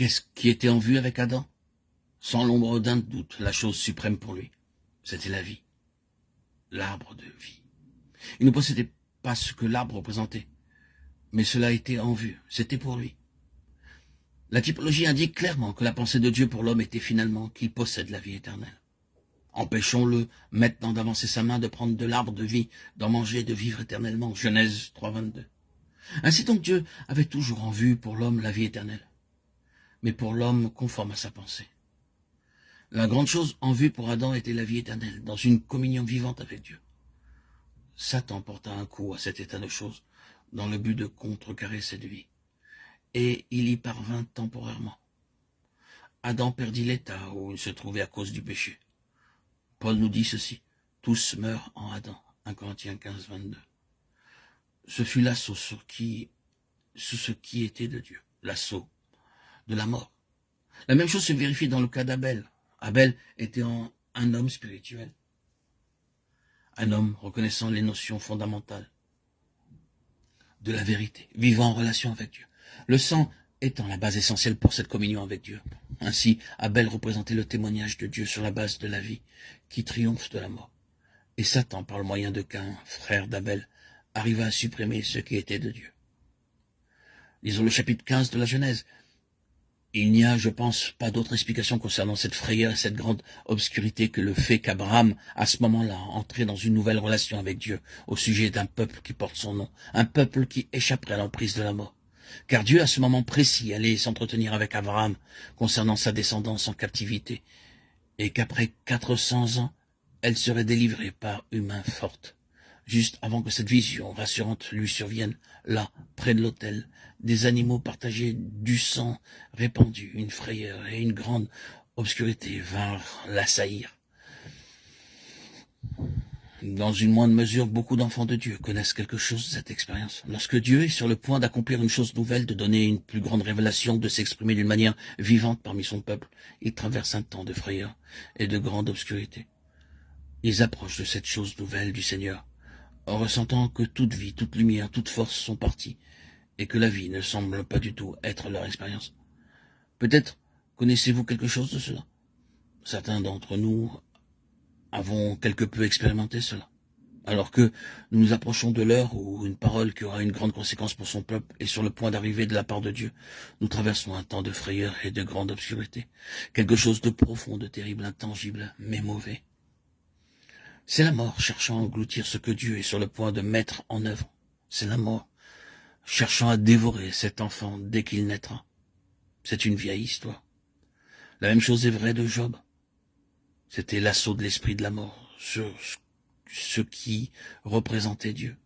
Qu'est-ce qui était en vue avec Adam? Sans l'ombre d'un doute, la chose suprême pour lui, c'était la vie, l'arbre de vie. Il ne possédait pas ce que l'arbre représentait, mais cela était en vue, c'était pour lui. La typologie indique clairement que la pensée de Dieu pour l'homme était finalement qu'il possède la vie éternelle. Empêchons-le maintenant d'avancer sa main, de prendre de l'arbre de vie, d'en manger et de vivre éternellement. Genèse 3,22. Ainsi donc Dieu avait toujours en vue pour l'homme la vie éternelle, mais pour l'homme conforme à sa pensée. La grande chose en vue pour Adam était la vie éternelle, dans une communion vivante avec Dieu. Satan porta un coup à cet état de choses, dans le but de contrecarrer cette vie. Et il y parvint temporairement. Adam perdit l'état où il se trouvait à cause du péché. Paul nous dit ceci, tous meurent en Adam, 1 Corinthiens 15, 22. Ce fut l'assaut sur ce qui était de Dieu, l'assaut de la mort. La même chose se vérifie dans le cas d'Abel. Abel était un homme spirituel, un homme reconnaissant les notions fondamentales de la vérité, vivant en relation avec Dieu. Le sang étant la base essentielle pour cette communion avec Dieu. Ainsi, Abel représentait le témoignage de Dieu sur la base de la vie qui triomphe de la mort. Et Satan, par le moyen de Caïn, frère d'Abel, arriva à supprimer ce qui était de Dieu. Lisons le chapitre 15 de la Genèse. Il n'y a, je pense, pas d'autre explication concernant cette frayeur et cette grande obscurité que le fait qu'Abraham, à ce moment-là, entrait dans une nouvelle relation avec Dieu au sujet d'un peuple qui porte son nom, un peuple qui échapperait à l'emprise de la mort. Car Dieu, à ce moment précis, allait s'entretenir avec Abraham concernant sa descendance en captivité, et qu'après 400 ans, elle serait délivrée par une main forte. Juste avant que cette vision rassurante lui survienne, là, près de l'autel, des animaux partagés, du sang répandu, une frayeur et une grande obscurité vinrent l'assaillir. Dans une moindre mesure, beaucoup d'enfants de Dieu connaissent quelque chose de cette expérience. Lorsque Dieu est sur le point d'accomplir une chose nouvelle, de donner une plus grande révélation, de s'exprimer d'une manière vivante parmi son peuple, il traverse un temps de frayeur et de grande obscurité. Ils approchent de cette chose nouvelle du Seigneur, en ressentant que toute vie, toute lumière, toute force sont parties, et que la vie ne semble pas du tout être leur expérience. Peut-être connaissez-vous quelque chose de cela. Certains d'entre nous avons quelque peu expérimenté cela. Alors que nous nous approchons de l'heure où une parole qui aura une grande conséquence pour son peuple est sur le point d'arriver de la part de Dieu, nous traversons un temps de frayeur et de grande obscurité. Quelque chose de profond, de terrible, intangible, mais mauvais. C'est la mort cherchant à engloutir ce que Dieu est sur le point de mettre en œuvre. C'est la mort cherchant à dévorer cet enfant dès qu'il naîtra. C'est une vieille histoire. La même chose est vraie de Job. C'était l'assaut de l'esprit de la mort sur ce qui représentait Dieu.